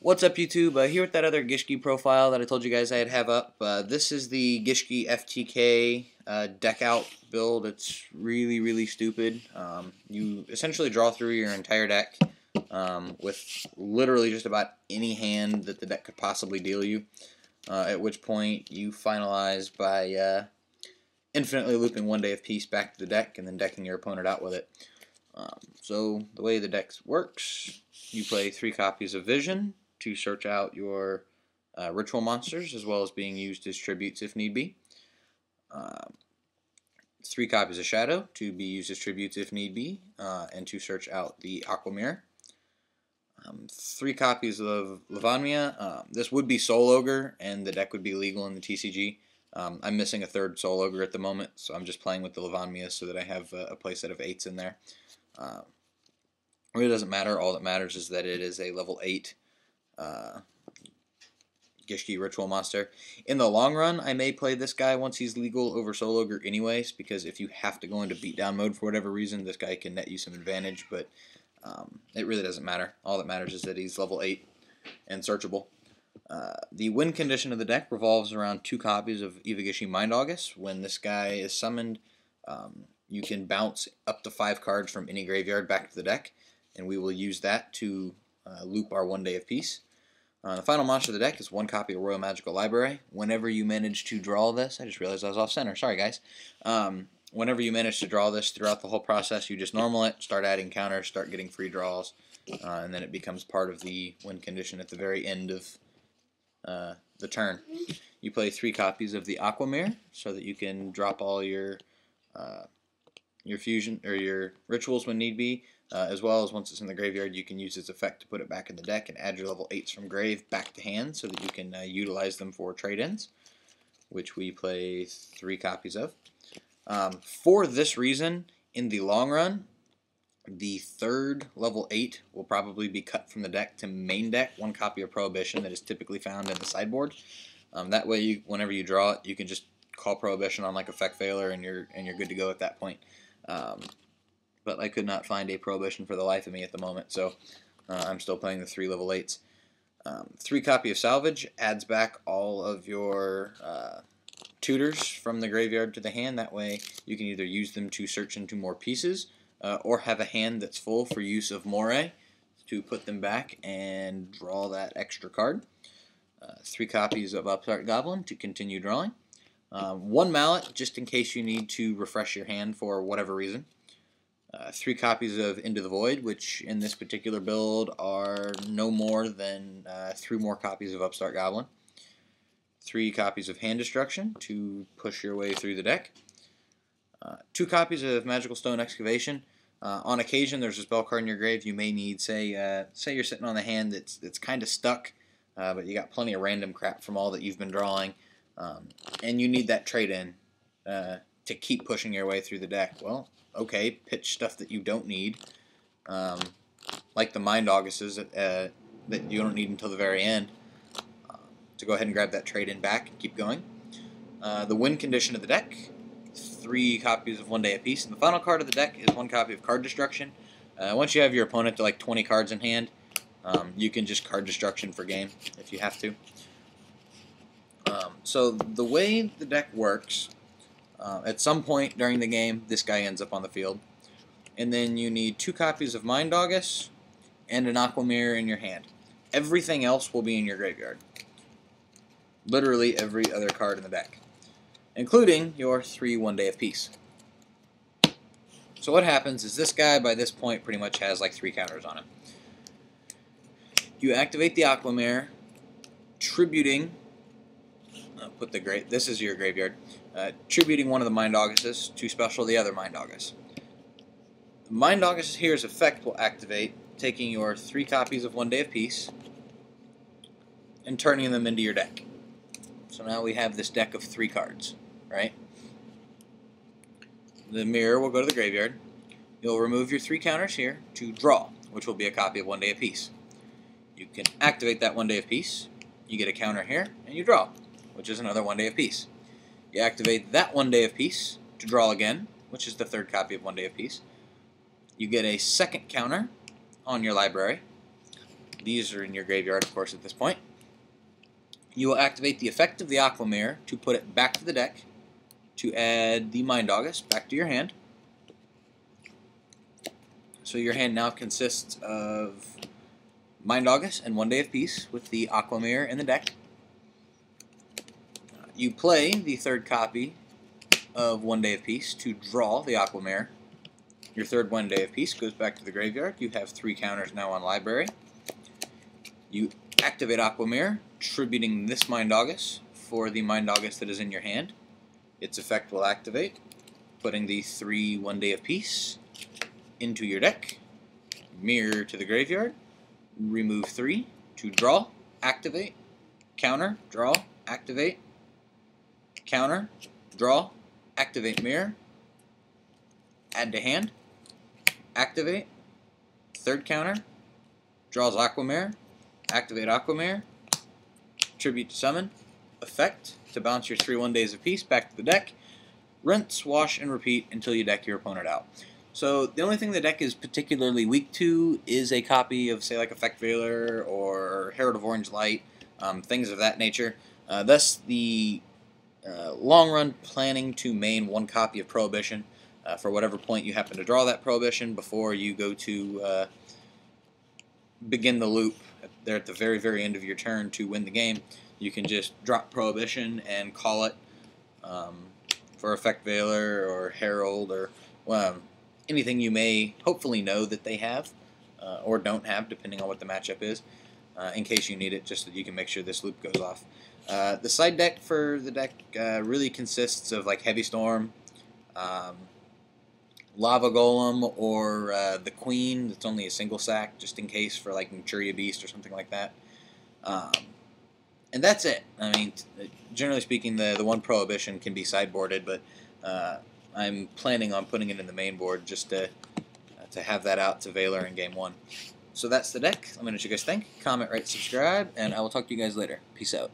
What's up, YouTube? Here with that other Gishki profile that I told you guys I'd have up. This is the Gishki FTK deck out build. It's really stupid. You essentially draw through your entire deck with literally just about any hand that the deck could possibly deal you, at which point you finalize by infinitely looping one day of peace back to the deck and then decking your opponent out with it. So the way the deck works, you play 3 copies of Vision to search out your ritual monsters, as well as being used as tributes if need be. 3 copies of Shadow to be used as tributes if need be, and to search out the Aqua Mirror. 3 copies of Lavania. This would be Soul Ogre, and the deck would be legal in the TCG. I'm missing a 3rd Soul Ogre at the moment, so I'm just playing with the Lavania so that I have a playset of 8s in there. It really doesn't matter. All that matters is that it is a level 8 Gishki Ritual Monster. In the long run, I may play this guy once he's legal over Soul Ogre anyways, because if you have to go into beatdown mode for whatever reason, this guy can net you some advantage, but it really doesn't matter. All that matters is that he's level 8 and searchable. The win condition of the deck revolves around 2 copies of Iwagishi Mind August. When this guy is summoned, you can bounce up to 5 cards from any graveyard back to the deck, and we will use that to loop our 1 day of peace. The final monster of the deck is 1 copy of Royal Magical Library. Whenever you manage to draw this, I just realized I was off center, sorry guys. Whenever you manage to draw this throughout the whole process, you just normal it, start adding counters, start getting free draws, and then it becomes part of the win condition at the very end of the turn. You play 3 copies of the Aqua Mirror so that you can drop all your fusion or your rituals when need be, as well as once it's in the graveyard, you can use its effect to put it back in the deck and add your level 8s from grave back to hand so that you can utilize them for trade-ins, which we play 3 copies of. For this reason, in the long run, the 3rd level 8 will probably be cut from the deck to main deck 1 copy of Prohibition that is typically found in the sideboard. That way, whenever you draw it, you can just call Prohibition on like Effect Failure and you're good to go at that point. But I could not find a Prohibition for the life of me at the moment, so I'm still playing the 3 level 8s. 3 copy of Salvage adds back all of your tutors from the graveyard to the hand. That way you can either use them to search into more pieces, or have a hand that's full for use of Moray to put them back and draw that extra card. 3 copies of Upstart Goblin to continue drawing. 1 Mallet, just in case you need to refresh your hand for whatever reason. 3 copies of Into the Void, which in this particular build are no more than 3 more copies of Upstart Goblin. 3 copies of Hand Destruction to push your way through the deck. 2 copies of Magical Stone Excavation. On occasion, there's a spell card in your grave you may need. Say you're sitting on the hand that's kind of stuck, but you got plenty of random crap from all that you've been drawing, and you need that trade-in to keep pushing your way through the deck. Well, okay, pitch stuff that you don't need, like the Mind Augusts that you don't need until the very end, to go ahead and grab that trade-in back and keep going. The win condition of the deck, 3 copies of 1 day apiece. And the final card of the deck is 1 copy of Card Destruction. Once you have your opponent to like 20 cards in hand, you can just Card Destruction for game if you have to. So the way the deck works, at some point during the game, this guy ends up on the field. And then you need 2 copies of Mind August and an Aqua Mirror in your hand. Everything else will be in your graveyard. Literally every other card in the deck, including your 3 1 day of peace. So what happens is this guy, by this point, pretty much has like 3 counters on him. You activate the Aqua Mirror, tributing, this is your graveyard, tributing 1 of the Mind Augusts to special the other Mind August. The Mind August here's effect will activate, taking your 3 copies of 1 day of peace and turning them into your deck. So now we have this deck of 3 cards, right? The mirror will go to the graveyard. You'll remove your 3 counters here to draw, which will be a copy of 1 day of peace. You can activate that 1 day of peace. You get a counter here, and you draw, which is another 1 day of peace. You activate that 1 day of peace to draw again, which is the 3rd copy of 1 day of peace. You get a 2nd counter on your library, These are in your graveyard, of course, at this point. You will activate the effect of the Aqua Mirror to put it back to the deck, to add the Mind August back to your hand. So your hand now consists of Mind August and 1 Day of Peace with the Aqua Mirror in the deck. You play the third copy of 1 Day of Peace to draw the Aqua Mirror. Your third 1 Day of Peace goes back to the graveyard. You have 3 counters now on Library. You activate Aqua Mirror, tributing this Mind August for the Mind August that is in your hand. Its effect will activate, putting the 3 1 Day of Peace into your deck. Mirror to the graveyard. Remove 3 to draw, activate, counter, draw, activate, counter, draw, activate mirror, add to hand, activate, third counter, draws Aqua Mirror, activate Aqua Mirror, tribute to summon, effect to bounce your 3 1 Days of Peace back to the deck, rinse, wash, and repeat until you deck your opponent out. So the only thing the deck is particularly weak to is a copy of, say, like Effect Veiler or Herald of Orange Light, things of that nature. Thus, the long run planning to main 1 copy of Prohibition for whatever point you happen to draw that Prohibition before you go to begin the loop there at the very, very end of your turn to win the game. You can just drop Prohibition and call it for Effect Veiler or Herald or anything you may hopefully know that they have or don't have, depending on what the matchup is, in case you need it, just so that you can make sure this loop goes off. The side deck for the deck really consists of like Heavy Storm, Lava Golem, or the Queen. That's only a single sack, just in case for like Manchuria Beast or something like that. And that's it. I mean, generally speaking, the 1 Prohibition can be sideboarded, but I'm planning on putting it in the main board just to have that out to Veiler in Game 1. So that's the deck. Let me know what you guys think. Comment, rate, subscribe, and I will talk to you guys later. Peace out.